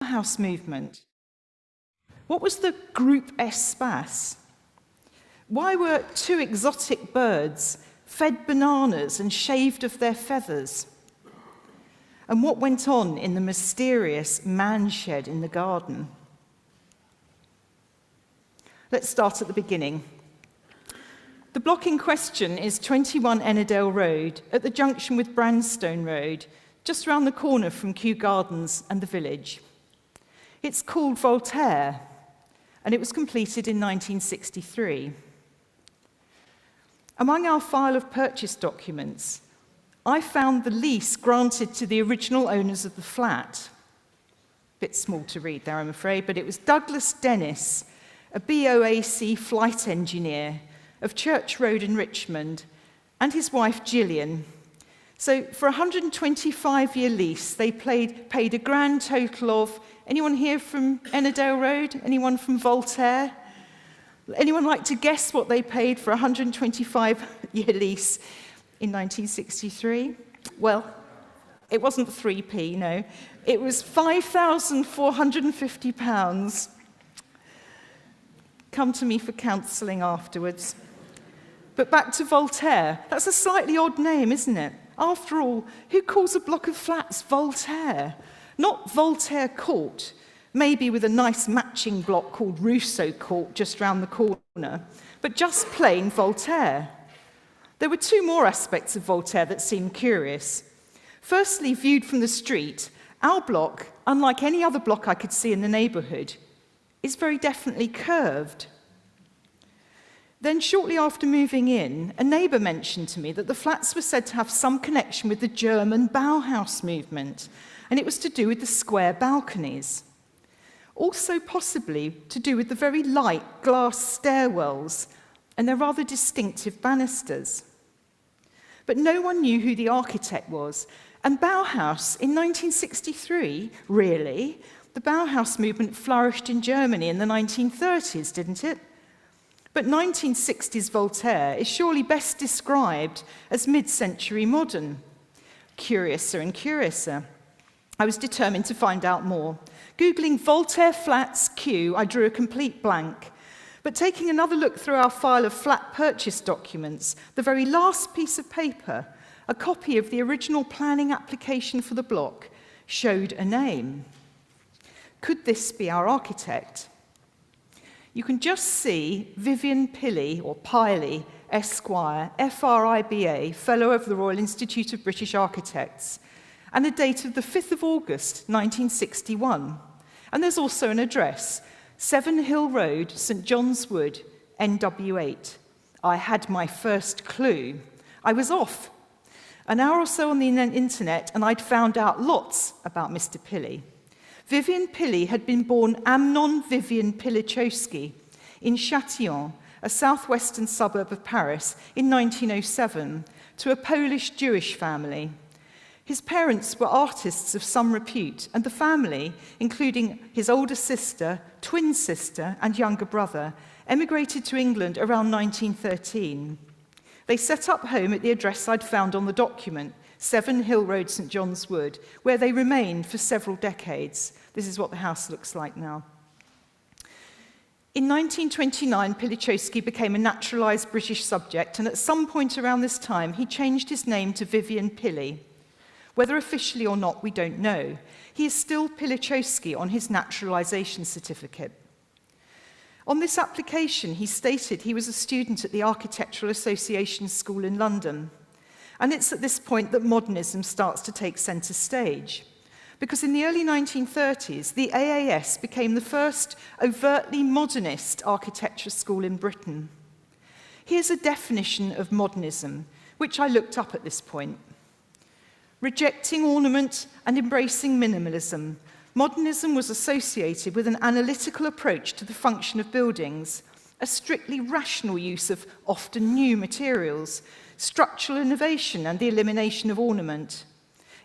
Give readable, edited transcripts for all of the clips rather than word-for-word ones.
Bauhaus movement. What was the group espace? Why were two exotic birds fed bananas and shaved of their feathers? And what went on in the mysterious man shed in the garden? Let's start at the beginning. The block in question is 21 Ennerdale Road at the junction with Brandstone Road, just round the corner from Kew Gardens and the village. It's called Voltaire, and it was completed in 1963. Among our file of purchase documents, I found the lease granted to the original owners of the flat. Bit small to read there, I'm afraid, but it was Douglas Dennis, a BOAC flight engineer of Church Road in Richmond, and his wife Gillian. So for a 125-year lease, they paid a grand total of, anyone here from Ennerdale Road? Anyone from Voltaire? Anyone like to guess what they paid for a 125-year lease in 1963? Well, it wasn't 3p, no. It was £5,450. Come to me for counselling afterwards. But back to Voltaire. That's a slightly odd name, isn't it? After all, who calls a block of flats Voltaire? Not Voltaire Court, maybe with a nice matching block called Rousseau Court just round the corner, but just plain Voltaire. There were two more aspects of Voltaire that seemed curious. Firstly, viewed from the street, our block, unlike any other block I could see in the neighbourhood, is very definitely curved. Then, shortly after moving in, a neighbour mentioned to me that the flats were said to have some connection with the German Bauhaus movement, and it was to do with the square balconies. Also possibly to do with the very light glass stairwells and their rather distinctive banisters. But no one knew who the architect was, and Bauhaus in 1963, really? The Bauhaus movement flourished in Germany in the 1930s, didn't it? But 1960s Voltaire is surely best described as mid-century modern. Curiouser and curiouser. I was determined to find out more. Googling Voltaire Flats Kew, I drew a complete blank. But taking another look through our file of flat purchase documents, the very last piece of paper, a copy of the original planning application for the block, showed a name. Could this be our architect? You can just see Vivian Pilley, or Piley, Esquire, FRIBA, Fellow of the Royal Institute of British Architects, and a date of the 5th of August, 1961. And there's also an address, 7 Hill Road, St John's Wood, NW8. I had my first clue. I was off. An hour or so on the internet, and I'd found out lots about Mr. Pilley. Vivian Pilley had been born Amnon Vivian Pilichowski in Châtillon, a southwestern suburb of Paris, in 1907, to a Polish Jewish family. His parents were artists of some repute, and the family, including his older sister, twin sister, and younger brother, emigrated to England around 1913. They set up home at the address I'd found on the document, 7 Hill Road, St John's Wood, where they remained for several decades. This is what the house looks like now. In 1929, Pilichowski became a naturalised British subject, and at some point around this time, he changed his name to Vivian Pilley. Whether officially or not, we don't know. He is still Pilichowski on his naturalisation certificate. On this application, he stated he was a student at the Architectural Association School in London. And it's at this point that modernism starts to take centre stage. Because in the early 1930s, the AAS became the first overtly modernist architecture school in Britain. Here's a definition of modernism, which I looked up at this point. Rejecting ornament and embracing minimalism, modernism was associated with an analytical approach to the function of buildings, a strictly rational use of often new materials, structural innovation and the elimination of ornament.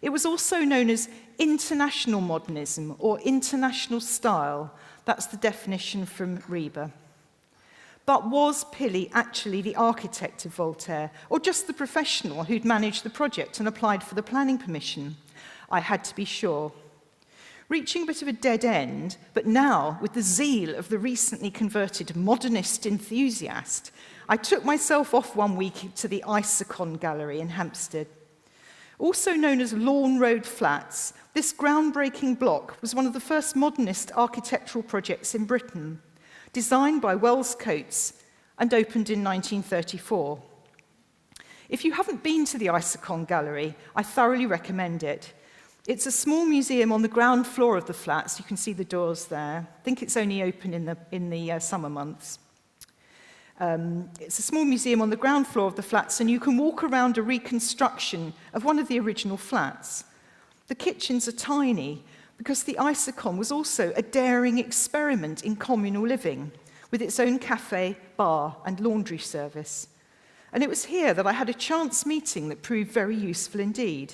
It was also known as international modernism or international style. That's the definition from Rieber. But was Pilley actually the architect of Voltaire, or just the professional who'd managed the project and applied for the planning permission? I had to be sure. Reaching a bit of a dead end, but now with the zeal of the recently converted Modernist enthusiast, I took myself off one week to the Icicon Gallery in Hampstead. Also known as Lawn Road Flats, this groundbreaking block was one of the first modernist architectural projects in Britain, designed by Wells Coates and opened in 1934. If you haven't been to the Icicon Gallery, I thoroughly recommend it. It's a small museum on the ground floor of the flats. You can see the doors there. I think it's only open in the summer months. It's a small museum on the ground floor of the flats, and you can walk around a reconstruction of one of the original flats. The kitchens are tiny because the Icicon was also a daring experiment in communal living, with its own cafe, bar, and laundry service. And it was here that I had a chance meeting that proved very useful indeed.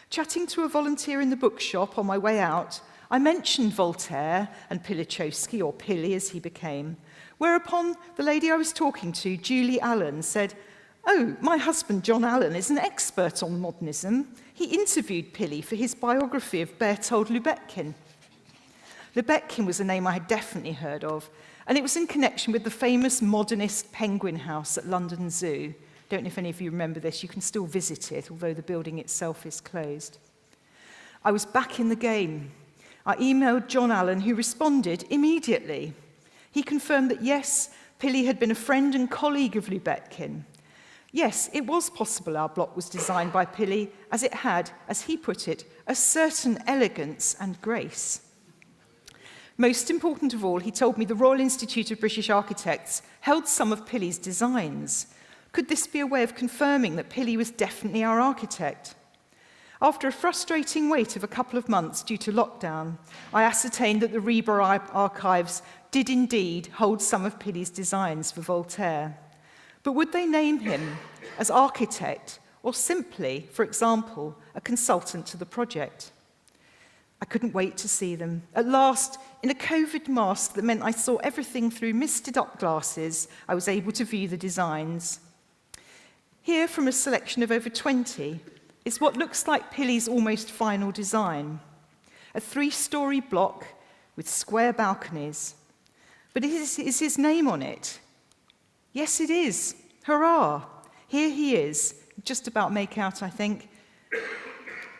Chatting to a volunteer in the bookshop on my way out, I mentioned Voltaire and Pilichowski, or Pili as he became, whereupon the lady I was talking to, Julie Allen, said, "Oh, my husband John Allen is an expert on modernism. He interviewed Pili for his biography of Bertold Lubetkin." Lubetkin was a name I had definitely heard of, and it was in connection with the famous modernist Penguin House at London Zoo. Don't know if any of you remember this. You can still visit it, although the building itself is closed. I was back in the game. I emailed John Allen, who responded immediately. He confirmed that yes, Pili had been a friend and colleague of Lubetkin. Yes, it was possible our block was designed by Pili, as it had, as he put it, a certain elegance and grace. Most important of all, he told me the Royal Institute of British Architects held some of Pili's designs. Could this be a way of confirming that Pili was definitely our architect? After a frustrating wait of a couple of months due to lockdown, I ascertained that the Reber archives did indeed hold some of Pili's designs for Voltaire. But would they name him as architect or simply, for example, a consultant to the project? I couldn't wait to see them. At last, in a COVID mask that meant I saw everything through misted-up glasses, I was able to view the designs. Here, from a selection of over 20, is what looks like Pili's almost final design. A 3-story block with square balconies. But is his name on it? Yes, it is. Hurrah! Here he is. Just about make out, I think.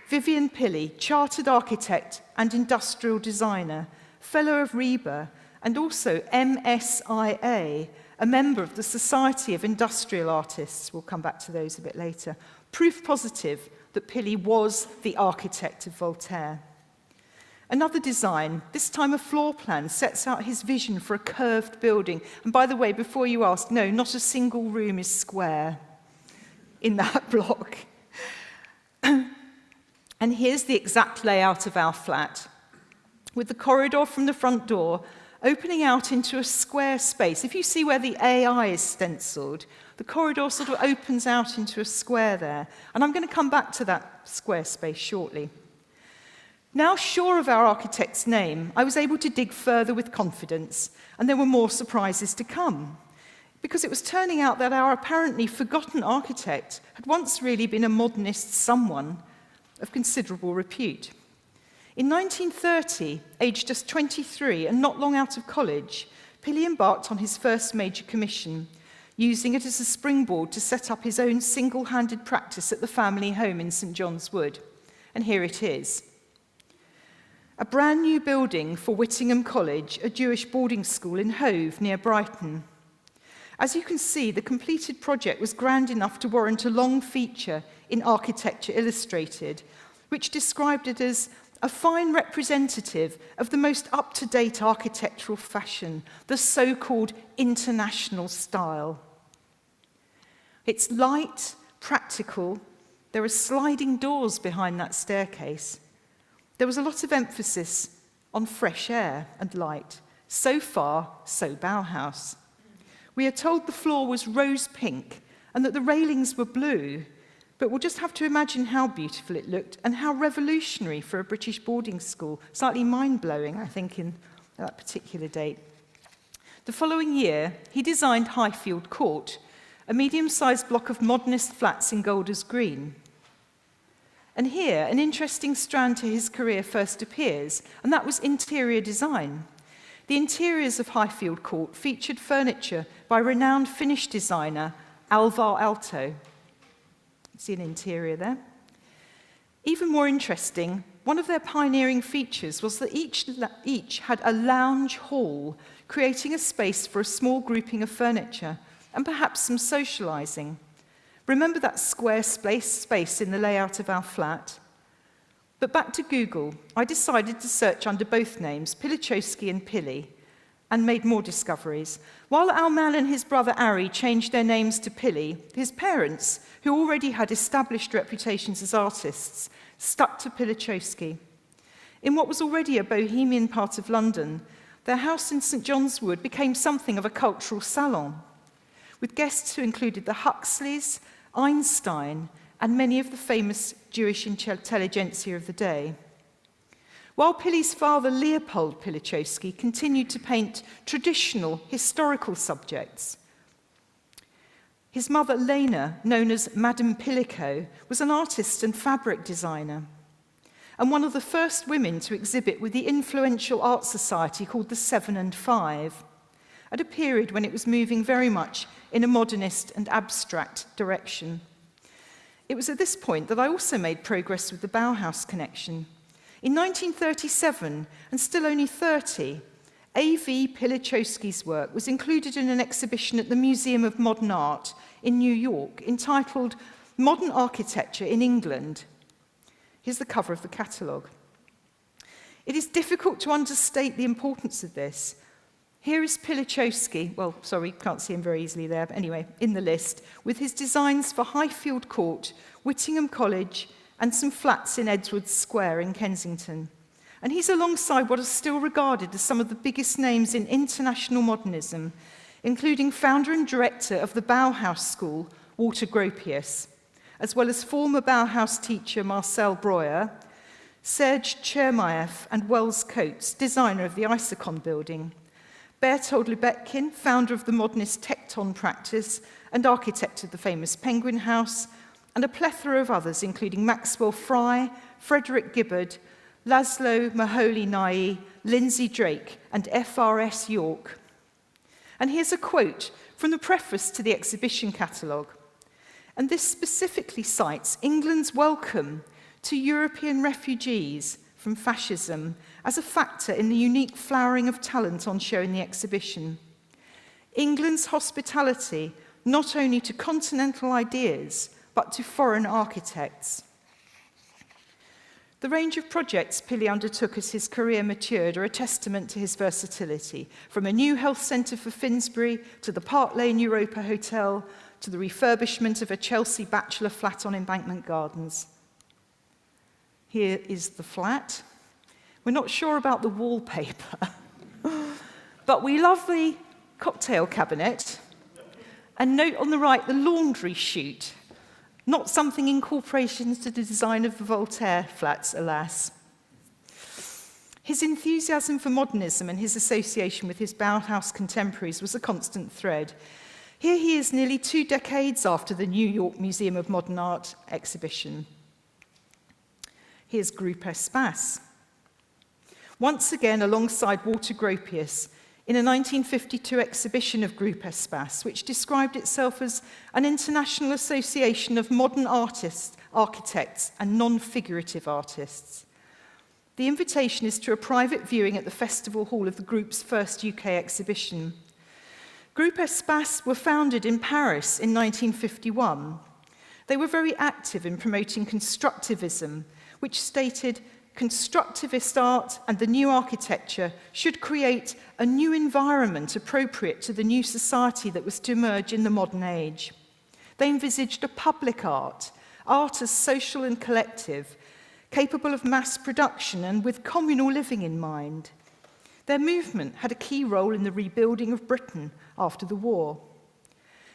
Vivian Pili, chartered architect and industrial designer, fellow of Reber, and also MSIA, a member of the Society of Industrial Artists. We'll come back to those a bit later. Proof positive that Pili was the architect of Voltaire. Another design, this time a floor plan, sets out his vision for a curved building. And by the way, before you ask, no, not a single room is square in that block. And here's the exact layout of our flat, with the corridor from the front door opening out into a square space. If you see where the AI is stenciled, the corridor sort of opens out into a square there. And I'm going to come back to that square space shortly. Now sure of our architect's name, I was able to dig further with confidence, and there were more surprises to come. Because it was turning out that our apparently forgotten architect had once really been a modernist someone of considerable repute. In 1930, aged just 23 and not long out of college, Pili embarked on his first major commission, using it as a springboard to set up his own single-handed practice at the family home in St John's Wood. And here it is. A brand new building for Whittingham College, a Jewish boarding school in Hove, near Brighton. As you can see, the completed project was grand enough to warrant a long feature in Architecture Illustrated, which described it as a fine representative of the most up-to-date architectural fashion, the so-called international style. It's light, practical. There are sliding doors behind that staircase. There was a lot of emphasis on fresh air and light. So far, so Bauhaus. We are told the floor was rose pink and that the railings were blue, but we'll just have to imagine how beautiful it looked and how revolutionary for a British boarding school. Slightly mind-blowing, I think, in that particular date. The following year, he designed Highfield Court, a medium-sized block of modernist flats in Golders Green. And here, an interesting strand to his career first appears, and that was interior design. The interiors of Highfield Court featured furniture by renowned Finnish designer Alvar Aalto. You see an interior there. Even more interesting, one of their pioneering features was that each had a lounge hall, creating a space for a small grouping of furniture and perhaps some socializing. Remember that square space in the layout of our flat? But back to Google, I decided to search under both names, Pilichowski and Pili, and made more discoveries. While our man and his brother Ari changed their names to Pili, his parents, who already had established reputations as artists, stuck to Pilichowski. In what was already a bohemian part of London, their house in St John's Wood became something of a cultural salon, with guests who included the Huxleys, Einstein, and many of the famous Jewish intelligentsia of the day. While Pili's father, Leopold Pilichowski, continued to paint traditional historical subjects, his mother, Lena, known as Madame Pilico, was an artist and fabric designer, and one of the first women to exhibit with the influential art society called the 7 and 5, at a period when it was moving very much in a modernist and abstract direction. It was at this point that I also made progress with the Bauhaus connection. In 1937, and still only 30, A.V. Pilichowski's work was included in an exhibition at the Museum of Modern Art in New York entitled Modern Architecture in England. Here's the cover of the catalogue. It is difficult to understate the importance of this. Here is Pilichowski, well, sorry, can't see him very easily there, but anyway, in the list, with his designs for Highfield Court, Whittingham College, and some flats in Edwards Square in Kensington. And he's alongside what are still regarded as some of the biggest names in international modernism, including founder and director of the Bauhaus School, Walter Gropius, as well as former Bauhaus teacher Marcel Breuer, Serge Chermayeff, and Wells Coates, designer of the Isokon building, Bertold Lubetkin, founder of the Modernist Tecton practice and architect of the famous Penguin House, and a plethora of others, including Maxwell Fry, Frederick Gibbard, Laszlo Moholy-Nagy, Lindsay Drake, and F.R.S. York. And here's a quote from the preface to the exhibition catalogue. And this specifically cites England's welcome to European refugees from fascism as a factor in the unique flowering of talent on show in the exhibition. England's hospitality not only to continental ideas, but to foreign architects. The range of projects Pili undertook as his career matured are a testament to his versatility, from a new health centre for Finsbury to the Park Lane Europa Hotel to the refurbishment of a Chelsea bachelor flat on Embankment Gardens. Here is the flat. We're not sure about the wallpaper, but we love the cocktail cabinet. And note on the right, the laundry chute. Not something incorporated into the design of the Voltaire flats, alas. His enthusiasm for modernism and his association with his Bauhaus contemporaries was a constant thread. Here he is nearly 2 decades after the New York Museum of Modern Art exhibition. Here's Groupe Espace. Once again, alongside Walter Gropius, in a 1952 exhibition of Groupe Espace, which described itself as an international association of modern artists, architects, and non-figurative artists. The invitation is to a private viewing at the Festival Hall of the group's first UK exhibition. Groupe Espace were founded in Paris in 1951. They were very active in promoting Constructivism, which stated constructivist art and the new architecture should create a new environment appropriate to the new society that was to emerge in the modern age. They envisaged a public art as social and collective, capable of mass production and with communal living in mind. Their movement had a key role in the rebuilding of Britain after the war.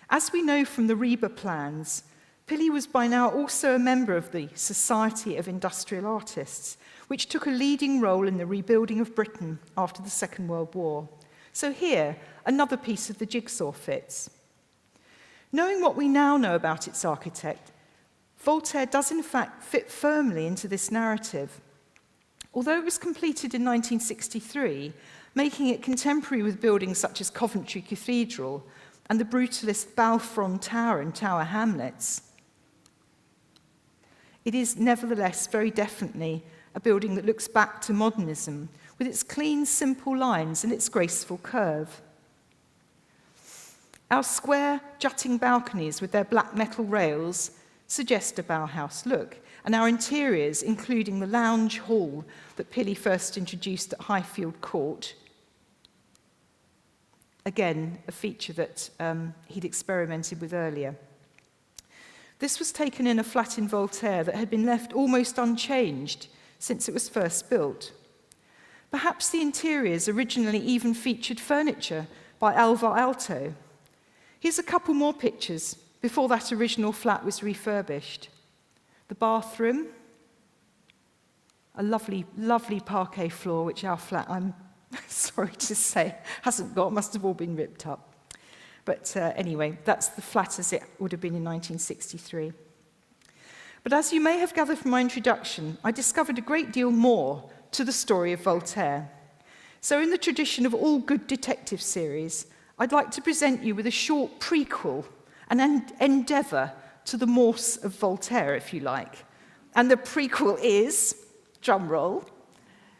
As we know from the Reba plans, Pili was by now also a member of the Society of Industrial Artists, which took a leading role in the rebuilding of Britain after the Second World War. So here, another piece of the jigsaw fits. Knowing what we now know about its architect, Voltaire does in fact fit firmly into this narrative. Although it was completed in 1963, making it contemporary with buildings such as Coventry Cathedral and the brutalist Balfron Tower and Tower Hamlets, it is nevertheless very definitely a building that looks back to modernism, with its clean, simple lines and its graceful curve. Our square, jutting balconies with their black metal rails suggest a Bauhaus look, and our interiors, including the lounge hall that Pili first introduced at Highfield Court, again, a feature that he'd experimented with earlier. This was taken in a flat in Voltaire that had been left almost unchanged since it was first built. Perhaps the interiors originally even featured furniture by Alvar Aalto. Here's a couple more pictures before that original flat was refurbished. The bathroom, a lovely, lovely parquet floor, which our flat, I'm sorry to say, hasn't got, must have all been ripped up. But anyway, that's the flat as it would have been in 1963. But as you may have gathered from my introduction, I discovered a great deal more to the story of Voltaire. So in the tradition of all good detective series, I'd like to present you with a short prequel, an endeavour to the Morse of Voltaire, if you like. And the prequel is, drum roll,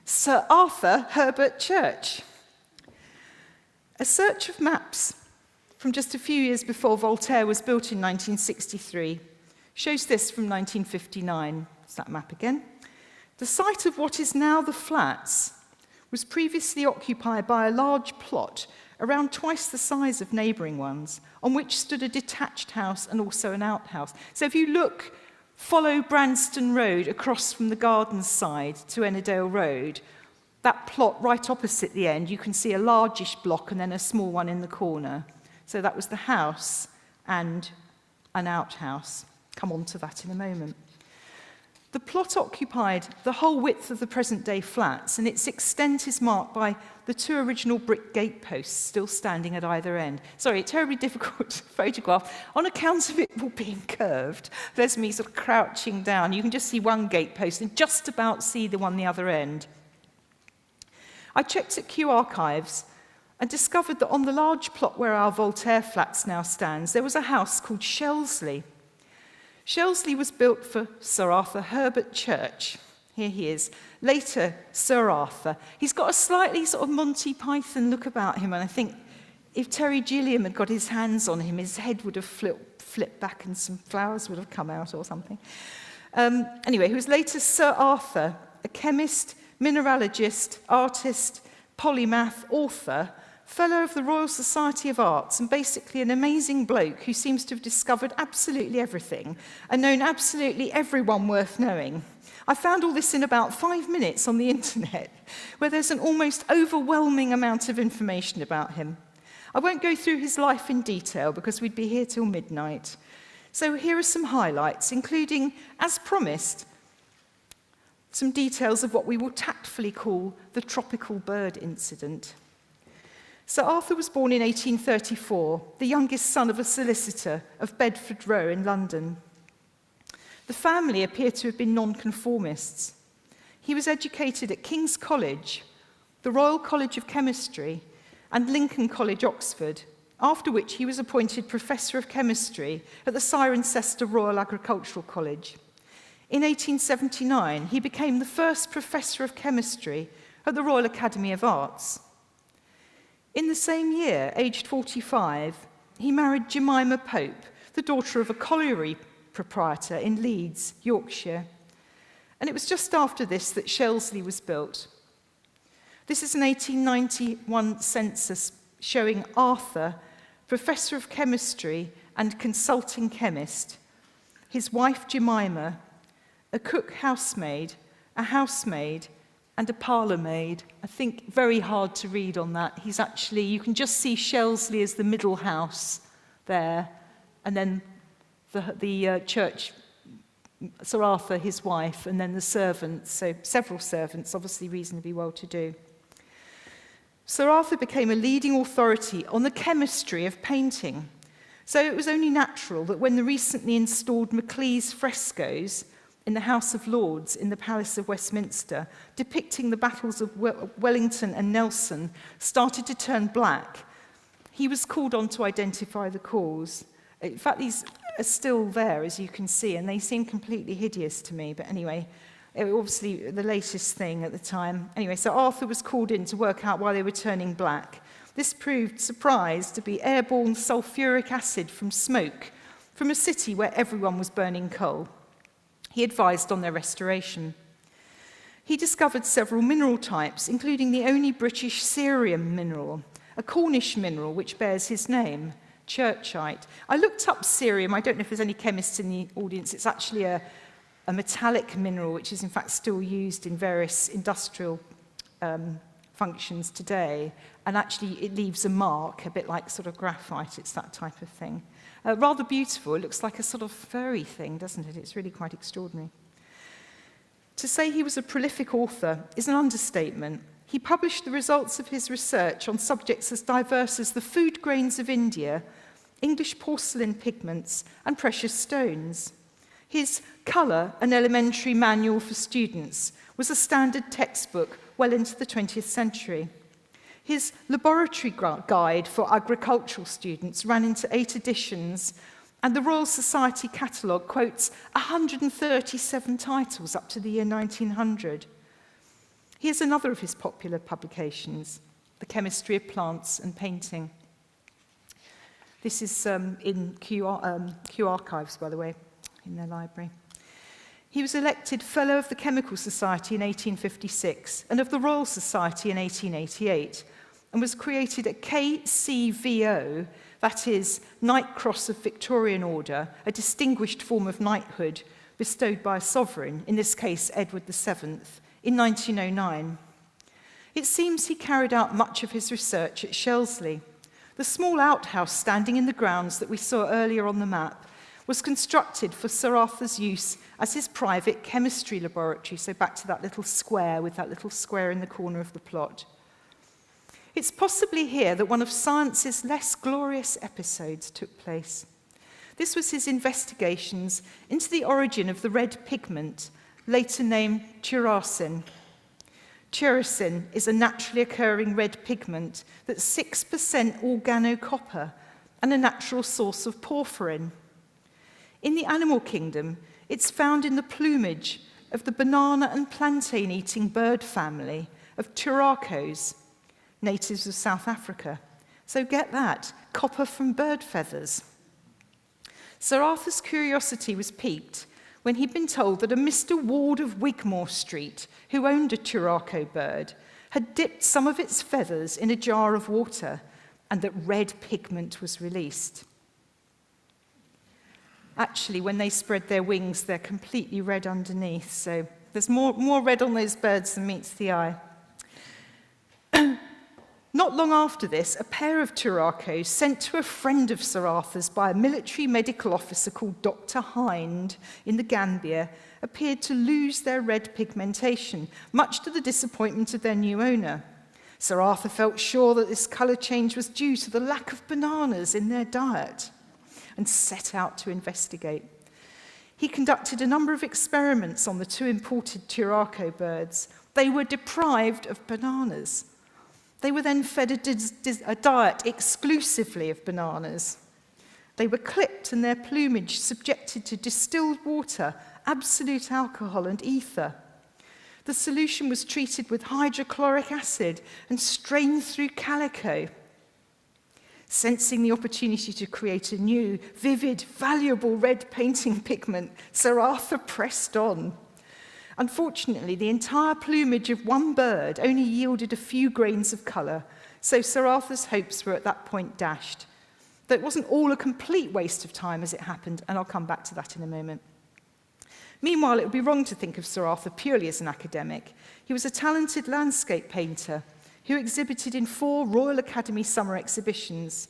Sir Arthur Herbert Church. A search of maps from just a few years before Voltaire was built in 1963 shows this from 1959. It's that map again. The site of what is now the flats was previously occupied by a large plot around twice the size of neighbouring ones, on which stood a detached house and also an outhouse. So if you follow Branston Road across from the gardens side to Ennerdale Road, that plot right opposite the end, you can see a largish block and then a small one in the corner. So that was the house and an outhouse. Come on to that in a moment. The plot occupied the whole width of the present-day flats, and its extent is marked by the two original brick gateposts still standing at either end. Sorry, terribly difficult to photograph. On account of it all being curved, there's me sort of crouching down. You can just see one gatepost and just about see the one the other end. I checked at Kew Archives and discovered that on the large plot where our Voltaire flats now stands, there was a house called Shelsley. Shelsley was built for Sir Arthur Herbert Church. Here he is. Later, Sir Arthur. He's got a slightly sort of Monty Python look about him, and I think if Terry Gilliam had got his hands on him, his head would have flipped back and some flowers would have come out or something. Anyway, he was later Sir Arthur, a chemist, mineralogist, artist, polymath, author, Fellow of the Royal Society of Arts, and basically an amazing bloke who seems to have discovered absolutely everything and known absolutely everyone worth knowing. I found all this in about 5 minutes on the internet, where there's an almost overwhelming amount of information about him. I won't go through his life in detail because we'd be here till midnight. So here are some highlights, including, as promised, some details of what we will tactfully call the tropical bird incident. Sir Arthur was born in 1834, the youngest son of a solicitor of Bedford Row in London. The family appear to have been nonconformists. He was educated at King's College, the Royal College of Chemistry, and Lincoln College, Oxford, after which he was appointed Professor of Chemistry at the Cirencester Royal Agricultural College. In 1879, he became the first Professor of Chemistry at the Royal Academy of Arts. In the same year, aged 45, he married Jemima Pope, the daughter of a colliery proprietor in Leeds, Yorkshire. And it was just after this that Shelsley was built. This is an 1891 census showing Arthur, Professor of Chemistry and consulting chemist, his wife Jemima, a cook housemaid, a housemaid, and a parlour maid. I think very hard to read on that. He's actually, you can just see Shelsley as the middle house there, and then the church, Sir Arthur, his wife, and then the servants, so several servants, obviously reasonably well-to-do. Sir Arthur became a leading authority on the chemistry of painting. So it was only natural that when the recently installed Macleay's frescoes in the House of Lords in the Palace of Westminster, depicting the battles of Wellington and Nelson, started to turn black, he was called on to identify the cause. In fact, these are still there, as you can see, and they seem completely hideous to me. But anyway, it was obviously the latest thing at the time. Anyway, so Arthur was called in to work out why they were turning black. This proved, surprised, to be airborne sulfuric acid from smoke from a city where everyone was burning coal. He advised on their restoration. He discovered several mineral types, including the only British cerium mineral, a Cornish mineral which bears his name, churchite. I looked up cerium. I don't know if there's any chemists in the audience. It's actually a metallic mineral which is in fact still used in various industrial functions today. And actually it leaves a mark, a bit like sort of graphite. It's that type of thing. Rather beautiful. It looks like a sort of furry thing, doesn't it? It's really quite extraordinary. To say he was a prolific author is an understatement. He published the results of his research on subjects as diverse as the food grains of India, English porcelain pigments, and precious stones. His Colour, an Elementary Manual for Students, was a standard textbook well into the 20th century. His Laboratory Guide for Agricultural Students ran into 8 editions, and the Royal Society catalogue quotes 137 titles up to the year 1900. Here's another of his popular publications, The Chemistry of Plants and Painting. This is in Kew Archives, by the way, in their library. He was elected Fellow of the Chemical Society in 1856 and of the Royal Society in 1888, and was created a KCVO, that is, Knight Cross of Victorian Order, a distinguished form of knighthood bestowed by a sovereign, in this case Edward VII, in 1909. It seems he carried out much of his research at Shelsley. The small outhouse standing in the grounds that we saw earlier on the map was constructed for Sir Arthur's use as his private chemistry laboratory, so back to that little square with that little square in the corner of the plot. It's possibly here that one of science's less glorious episodes took place. This was his investigations into the origin of the red pigment, later named tyrosine. Tyrosine is a naturally occurring red pigment that's 6% organocopper and a natural source of porphyrin. In the animal kingdom, it's found in the plumage of the banana and plantain-eating bird family of turacos, natives of South Africa. So get that, copper from bird feathers. Sir Arthur's curiosity was piqued when he'd been told that a Mr. Ward of Wigmore Street, who owned a turaco bird, had dipped some of its feathers in a jar of water and that red pigment was released. Actually, when they spread their wings, they're completely red underneath, so there's more red on those birds than meets the eye. Not long after this, a pair of turacos sent to a friend of Sir Arthur's by a military medical officer called Dr. Hind in the Gambia appeared to lose their red pigmentation, much to the disappointment of their new owner. Sir Arthur felt sure that this colour change was due to the lack of bananas in their diet and set out to investigate. He conducted a number of experiments on the 2 imported turaco birds. They were deprived of bananas. They were then fed a diet exclusively of bananas. They were clipped and their plumage subjected to distilled water, absolute alcohol and ether. The solution was treated with hydrochloric acid and strained through calico. Sensing the opportunity to create a new, vivid, valuable red painting pigment, Sir Arthur pressed on. Unfortunately, the entire plumage of one bird only yielded a few grains of colour, so Sir Arthur's hopes were at that point dashed. Though it wasn't all a complete waste of time as it happened, and I'll come back to that in a moment. Meanwhile, it would be wrong to think of Sir Arthur purely as an academic. He was a talented landscape painter who exhibited in 4 Royal Academy summer exhibitions.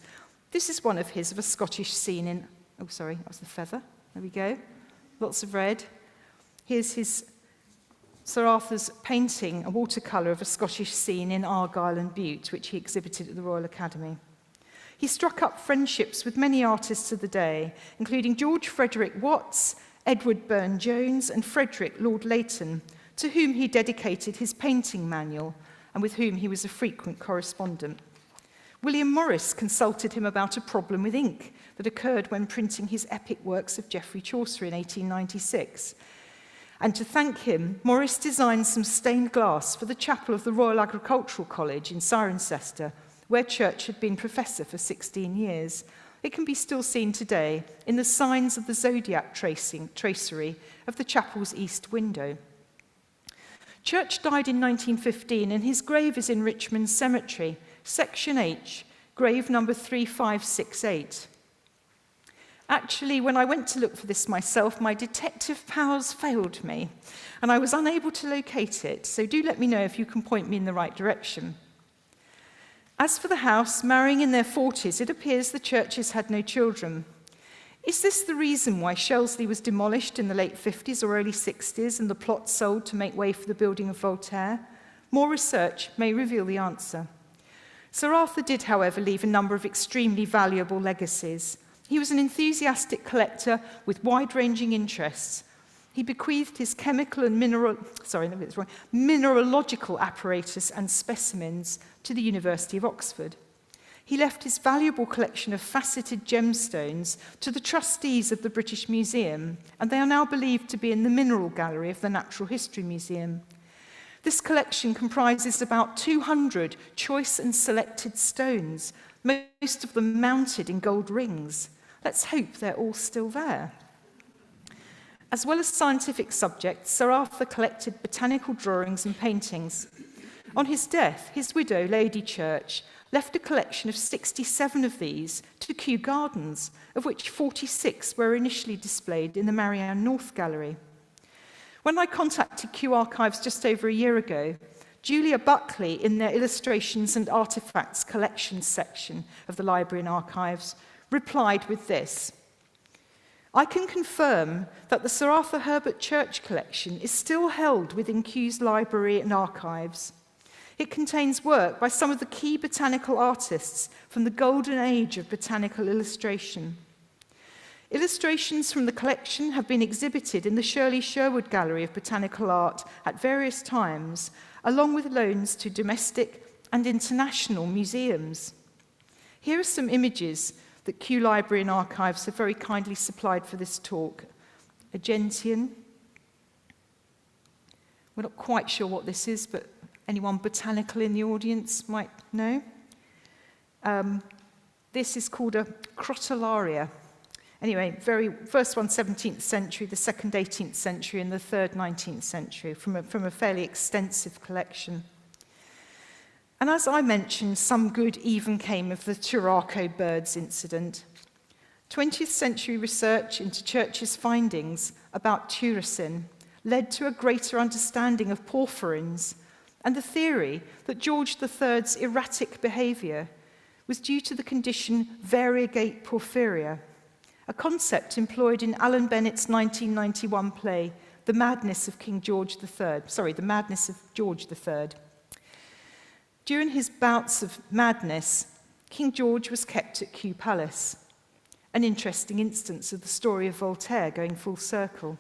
This is one of his, of a Scottish scene in... Oh, sorry, that was the feather. There we go. Lots of red. Here's his Sir Arthur's painting, a watercolour of a Scottish scene in Argyll and Bute, which he exhibited at the Royal Academy. He struck up friendships with many artists of the day, including George Frederick Watts, Edward Burne-Jones, and Frederick Lord Leighton, to whom he dedicated his painting manual and with whom he was a frequent correspondent. William Morris consulted him about a problem with ink that occurred when printing his epic works of Geoffrey Chaucer in 1896. And to thank him, Morris designed some stained glass for the chapel of the Royal Agricultural College in Cirencester, where Church had been professor for 16 years. It can be still seen today in the signs of the zodiac tracery of the chapel's east window. Church died in 1915 and his grave is in Richmond Cemetery, Section H, grave number 3568. Actually, when I went to look for this myself, my detective powers failed me, and I was unable to locate it, so do let me know if you can point me in the right direction. As for the house, marrying in their 40s, it appears the Churches had no children. Is this the reason why Shelsley was demolished in the late 50s or early 60s and the plot sold to make way for the building of Voltaire? More research may reveal the answer. Sir Arthur did, however, leave a number of extremely valuable legacies. He was an enthusiastic collector with wide-ranging interests. He bequeathed his chemical and mineralogical apparatus and specimens to the University of Oxford. He left his valuable collection of faceted gemstones to the trustees of the British Museum, and they are now believed to be in the Mineral Gallery of the Natural History Museum. This collection comprises about 200 choice and selected stones, most of them mounted in gold rings. Let's hope they're all still there. As well as scientific subjects, Sir Arthur collected botanical drawings and paintings. On his death, his widow, Lady Church, left a collection of 67 of these to Kew Gardens, of which 46 were initially displayed in the Marianne North Gallery. When I contacted Kew Archives just over a year ago, Julia Buckley, in their Illustrations and Artifacts Collections section of the Library and Archives, replied with this: I can confirm that the Sir Arthur Herbert Church collection is still held within Kew's Library and Archives. It contains work by some of the key botanical artists from the golden age of botanical illustration. Illustrations from the collection have been exhibited in the Shirley Sherwood Gallery of Botanical Art at various times, along with loans to domestic and international museums. Here are some images that Kew Library and Archives have very kindly supplied for this talk. A gentian. We're not quite sure what this is, but anyone botanical in the audience might know. This is called a crotalaria. Anyway, first one 17th century, the second 18th century, and the third 19th century, from a fairly extensive collection. And as I mentioned, some good even came of the Turako birds incident. 20th century research into Church's findings about Turacin led to a greater understanding of porphyrins and the theory that George III's erratic behaviour was due to the condition variegate porphyria, a concept employed in Alan Bennett's 1991 play, The Madness of George III. During his bouts of madness, King George was kept at Kew Palace, an interesting instance of the story of Voltaire going full circle.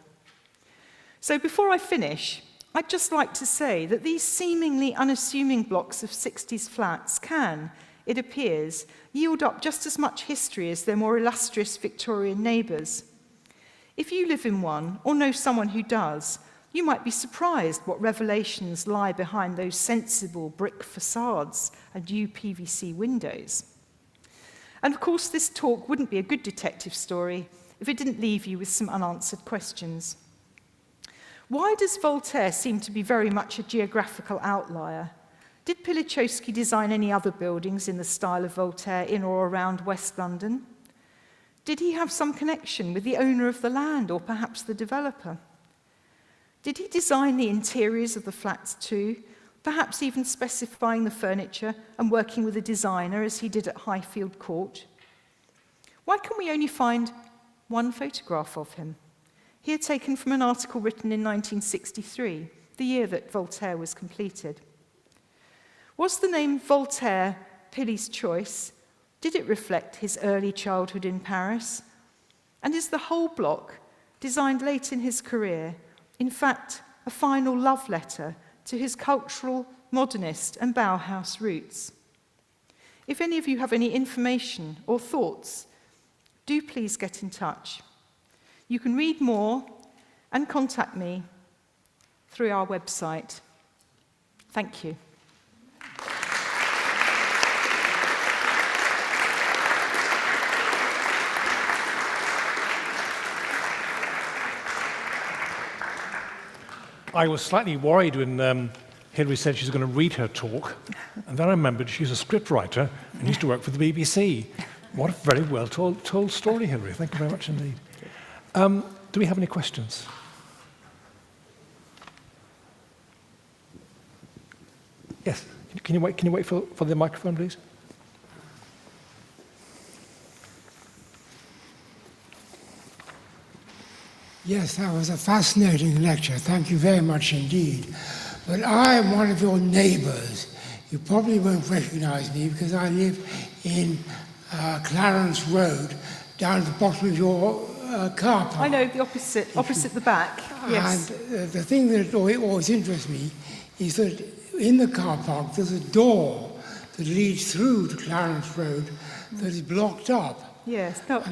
So before I finish, I'd just like to say that these seemingly unassuming blocks of 60s flats can, it appears, yield up just as much history as their more illustrious Victorian neighbours. If you live in one, or know someone who does, you might be surprised what revelations lie behind those sensible brick facades and UPVC windows. And of course, this talk wouldn't be a good detective story if it didn't leave you with some unanswered questions. Why does Voltaire seem to be very much a geographical outlier? Did Pilichowski design any other buildings in the style of Voltaire in or around West London? Did he have some connection with the owner of the land or perhaps the developer? Did he design the interiors of the flats too, perhaps even specifying the furniture and working with a designer as he did at Highfield Court? Why can we only find one photograph of him? Here taken from an article written in 1963, the year that Voltaire was completed. Was the name Voltaire Pilley's choice, Did it reflect his early childhood in Paris? And is the whole block, designed late in his career, in fact, a final love letter to his cultural, modernist and Bauhaus roots? If any of you have any information or thoughts, do please get in touch. You can read more and contact me through our website. Thank you. I was slightly worried when Hilary said she's going to read her talk, and then I remembered she's a scriptwriter and used to work for the BBC. What a very well told story, Hilary. Thank you very much indeed. Do we have any questions? Yes. Can you wait for the microphone, please? Yes, that was a fascinating lecture. Thank you very much indeed. But I am one of your neighbours. You probably won't recognise me because I live in Clarence Road, down at the bottom of your car park. I know, the opposite the back, yes. And the thing that always interests me is that in the car park there's a door that leads through to Clarence Road that is blocked up. Yes, no,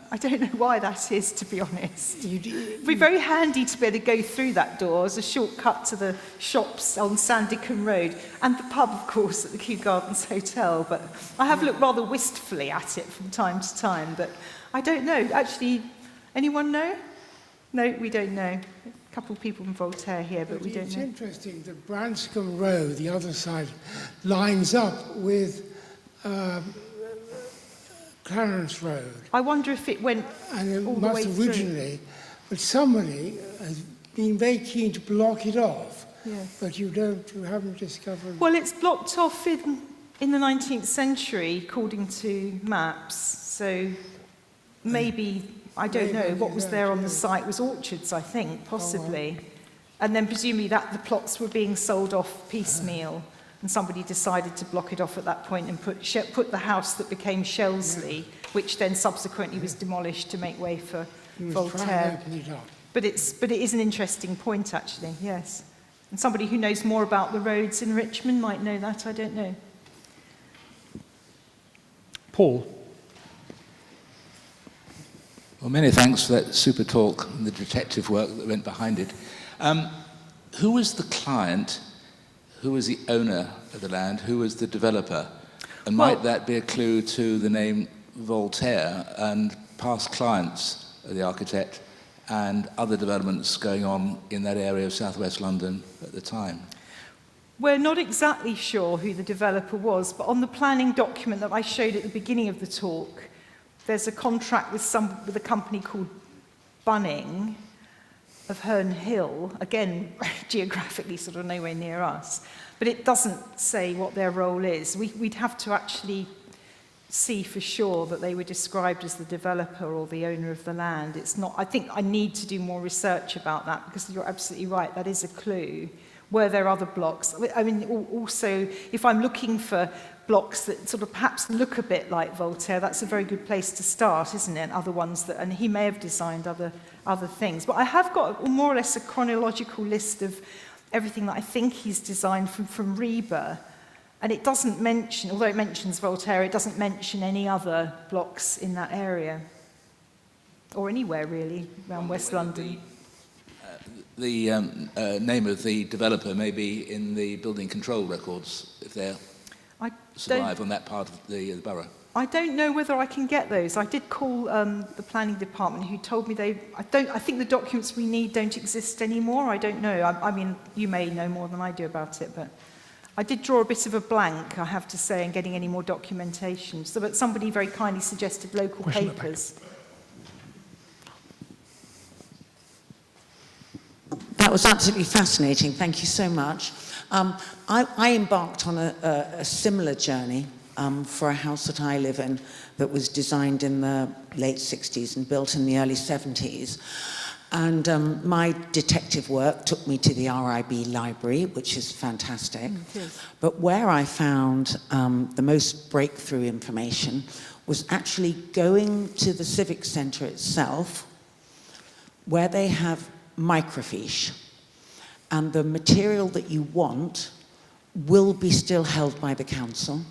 I don't know why that is, to be honest. It'd be very handy to be able to go through that door as a shortcut to the shops on Sandican Road and the pub, of course, at the Kew Gardens Hotel. But I have looked rather wistfully at it from time to time, but I don't know. Actually, anyone know? No, we don't know. A couple of people from Voltaire here, but we don't know. It's interesting that Branscombe Road, the other side, lines up with Clarence Road. I wonder if it went and it all the must way originally, through. But somebody has been very keen to block it off. Yes. But you haven't discovered. Well, it's blocked off in the 19th century, according to maps. So maybe, I don't know, what was there on the site was orchards, I think, possibly. Oh, wow. And then presumably that the plots were being sold off piecemeal. And somebody decided to block it off at that point and put the house that became Shelsley, which then subsequently was demolished to make way for Voltaire. But it is an interesting point, actually, yes. And somebody who knows more about the roads in Richmond might know that, I don't know. Paul. Well, many thanks for that super talk and the detective work that went behind it. Who was the client? Who was the owner of the land? Who was the developer? And might that be a clue to the name Voltaire and past clients of the architect and other developments going on in that area of southwest London at the time? We're not exactly sure who the developer was, but on the planning document that I showed at the beginning of the talk, there's a contract with a company called Bunning of Herne Hill, again, geographically sort of nowhere near us, but it doesn't say what their role is. We'd have to actually see for sure that they were described as the developer or the owner of the land. It's not, I think I need to do more research about that because you're absolutely right, that is a clue. Were there other blocks? I mean, also, if I'm looking for blocks that sort of perhaps look a bit like Voltaire, that's a very good place to start, isn't it? Other ones that, and he may have designed other things. But I have got more or less a chronological list of everything that I think he's designed from Reber. And it doesn't mention, although it mentions Voltaire, it doesn't mention any other blocks in that area. Or anywhere, really, around West London. The name of the developer may be in the building control records, if they're survive on that part of the borough. I don't know whether I can get those. I did call the planning department who told me I think the documents we need don't exist anymore. I don't know. I mean, you may know more than I do about it, but I did draw a bit of a blank, I have to say, in getting any more documentation. So, but somebody very kindly suggested local papers. That was absolutely fascinating. Thank you so much. I embarked on a similar journey for a house that I live in that was designed in the late 60s and built in the early 70s. And my detective work took me to the RIB library, which is fantastic. But where I found the most breakthrough information was actually going to the Civic Centre itself, where they have microfiche. And the material that you want will be still held by the council,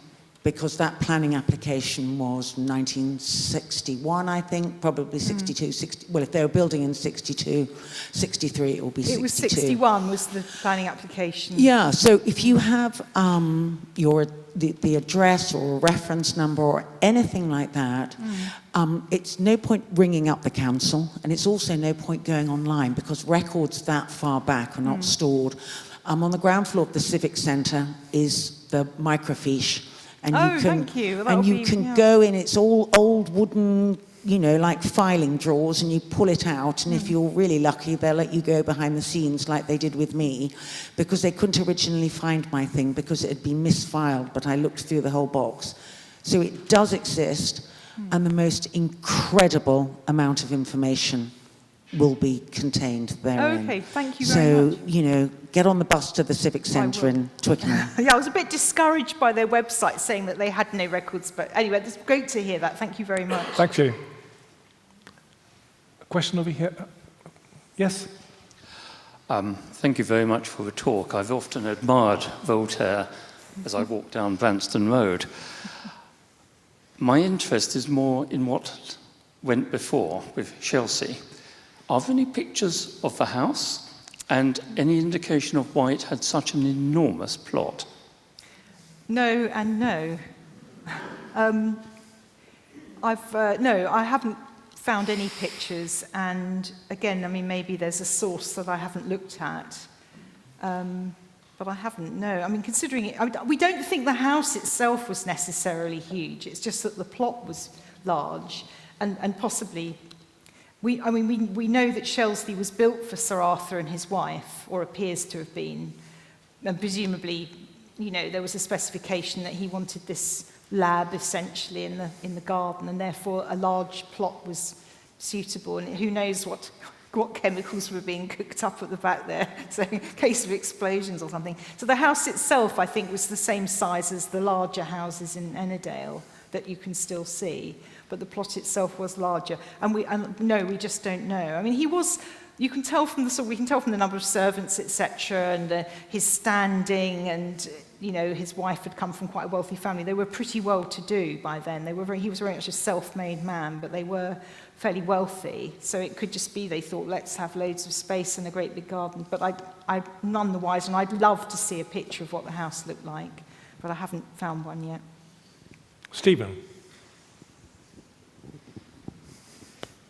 because that planning application was 1961, I think, probably 62, 60, well, if they were building in 62, 63, it will be 62. It was 61 was the planning application. Yeah, so if you have the address or a reference number or anything like that, it's no point ringing up the council, and it's also no point going online, because records that far back are not stored. On the ground floor of the Civic Centre is the microfiche. And thank you. And you can go in, it's all old wooden, you know, like filing drawers, and you pull it out, and if you're really lucky, they'll let you go behind the scenes like they did with me, because they couldn't originally find my thing because it had been misfiled, but I looked through the whole box. So it does exist, and the most incredible amount of information will be contained therein. Okay, thank you very much. So, you know, get on the bus to the Civic Centre in Twickenham. Yeah, I was a bit discouraged by their website saying that they had no records, but anyway, it's great to hear that. Thank you very much. Thank you. A question over here? Yes? Thank you very much for the talk. I've often admired Voltaire as I walk down Branston Road. My interest is more in what went before with Chelsea. Are there any pictures of the house and any indication of why it had such an enormous plot? No and no. I haven't found any pictures, and again, I mean, maybe there's a source that I haven't looked at, but I haven't, no. I mean, considering it, we don't think the house itself was necessarily huge, it's just that the plot was large, and possibly, we know that Shelsley was built for Sir Arthur and his wife, or appears to have been, and presumably, you know, there was a specification that he wanted this lab essentially in the garden, and therefore a large plot was suitable, and who knows what chemicals were being cooked up at the back there, so in case of explosions or something. So the house itself, I think, was the same size as the larger houses in Ennerdale that you can still see, but the plot itself was larger, and we just don't know. I mean, he was, you can tell from we can tell from the number of servants, etc., and his standing, and you know, his wife had come from quite a wealthy family. They were pretty well-to-do by then. He was very much a self-made man, but they were fairly wealthy. So it could just be they thought, let's have loads of space and a great big garden. But I'm none the wiser, and I'd love to see a picture of what the house looked like, but I haven't found one yet. Stephen.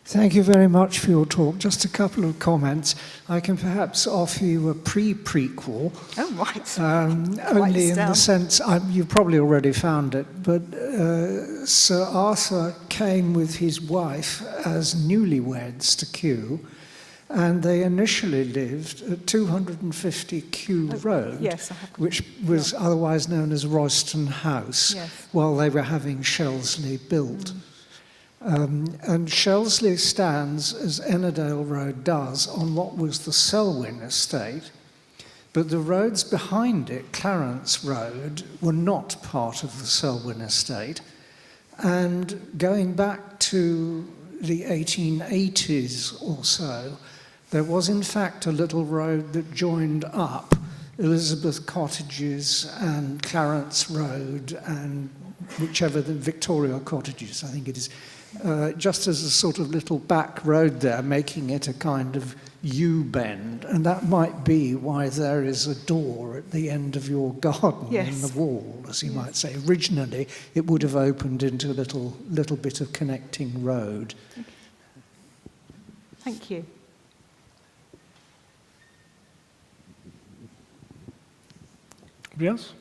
Thank you very much for your talk. Just a couple of comments. I can perhaps offer you a pre-prequel. Oh, right. Only in the sense, you've probably already found it, but Sir Arthur came with his wife as newlyweds to Kew, and they initially lived at 250 Kew Road, yes, which was otherwise known as Royston House, yes, while they were having Shelsley built. And Shelsley stands, as Ennerdale Road does, on what was the Selwyn estate, but the roads behind it, Clarence Road, were not part of the Selwyn estate. And going back to the 1880s or so, there was in fact a little road that joined up Elizabeth Cottages and Clarence Road and whichever the Victoria Cottages, I think it is, just as a sort of little back road there, making it a kind of U-bend. And that might be why there is a door at the end of your garden in the wall, as you might say. Originally, it would have opened into a little bit of connecting road. Thank you. Anybody else?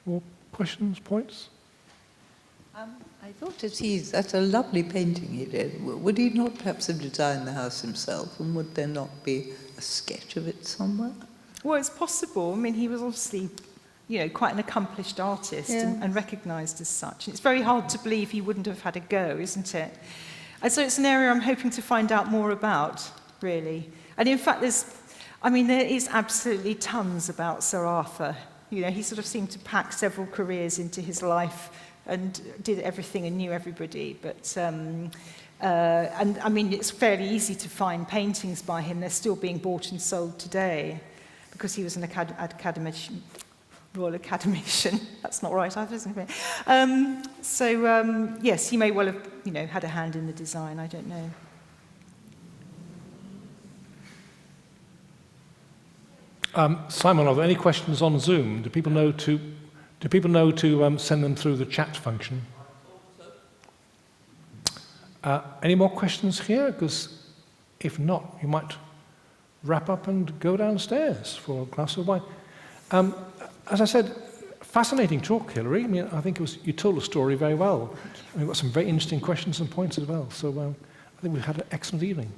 More questions, points? I thought that's a lovely painting he did. Would he not perhaps have designed the house himself, and would there not be a sketch of it somewhere? Well, it's possible. I mean, he was obviously, you know, quite an accomplished artist and recognised as such. And it's very hard to believe he wouldn't have had a go, isn't it? And so it's an area I'm hoping to find out more about. really. And in fact, there is absolutely tons about Sir Arthur. You know, he sort of seemed to pack several careers into his life and did everything and knew everybody. But, and I mean, it's fairly easy to find paintings by him. They're still being bought and sold today because he was an academician. Royal Academician. That's not right either, isn't it? Yes, he may well have, you know, had a hand in the design. I don't know. Simon, are there any questions on Zoom? Do people know to send them through the chat function? Any more questions here? Because if not, you might wrap up and go downstairs for a glass of wine. As I said, fascinating talk, Hilary. I mean, I think you told the story very well. We've got some very interesting questions and points as well. So I think we've had an excellent evening.